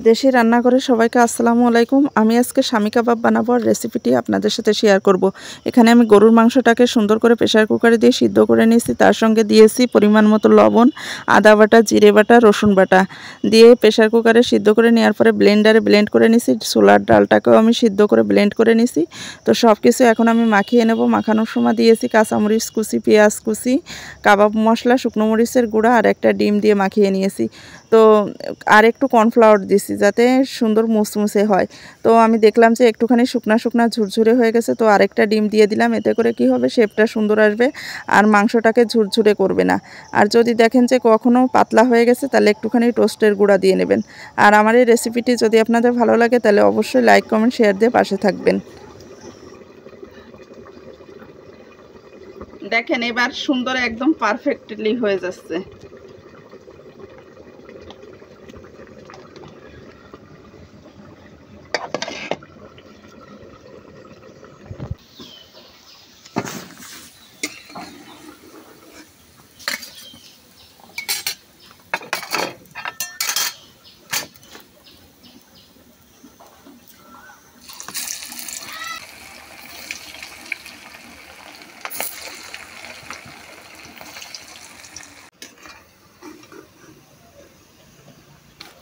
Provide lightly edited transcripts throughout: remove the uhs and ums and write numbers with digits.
দেশি রান্নাঘরে সবাইকে আসসালামু আলাইকুম। আমি আজকে স্বামী কাবাব বানাবো, আর রেসিপিটি আপনাদের সাথে শেয়ার করব। এখানে আমি গরুর মাংসটাকে সুন্দর করে প্রেসার কুকারে দিয়ে সিদ্ধ করে নিয়েছি। তার সঙ্গে দিয়েছি পরিমাণ মতো লবণ, আদা বাটা, জিরে বাটা, রসুন বাটা দিয়ে প্রেসার কুকারে সিদ্ধ করে নেওয়ার পরে ব্লেন্ডারে ব্লেন্ড করে নিয়েছি। ছোলার ডালটাকেও আমি সিদ্ধ করে ব্লেন্ড করে নিয়েছি। তো সব কিছু এখন আমি মাখিয়ে নেব। মাখানোর সময় দিয়েছি কাঁচামরিচ কুচি, পেঁয়াজ কুচি, কাবাব মশলা, শুকনো মরিচের গুঁড়া আর একটা ডিম দিয়ে মাখিয়ে নিয়েছি। তো আর একটু কর্নফ্লাওয়ার দিছি যাতে সুন্দর মুসমুসে হয়। তো আমি দেখলাম যে একটুখানি শুকনা শুকনা ঝুরঝুরে হয়ে গেছে, তো আরেকটা ডিম দিয়ে দিলাম। এতে করে কি হবে, শেপটা সুন্দর আসবে আর মাংসটাকে ঝুরঝুরে করবে না। আর যদি দেখেন যে কখনও পাতলা হয়ে গেছে তাহলে একটুখানি টোস্টের গুঁড়া দিয়ে নেবেন। আর আমার এই রেসিপিটি যদি আপনাদের ভালো লাগে তাহলে অবশ্যই লাইক কমেন্ট শেয়ার দিয়ে পাশে থাকবেন। দেখেন এবার সুন্দর একদম পারফেক্টলি হয়ে যাচ্ছে।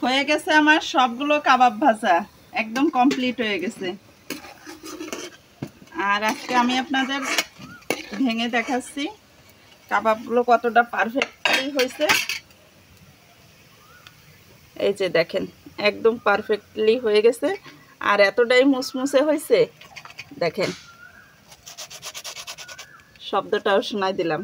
হয়ে গেছে আমার সবগুলো কাবাব ভাজা, একদম কমপ্লিট হয়ে গেছে। আর আজকে আমি আপনাদের ভেঙে দেখাচ্ছি কাবাবগুলো কতটা পারফেক্টলি হয়েছে। এই যে দেখেন একদম পারফেক্টলি হয়ে গেছে আর এতটাই মুসমুসে হয়েছে। দেখেন শব্দটাও শোনাই দিলাম।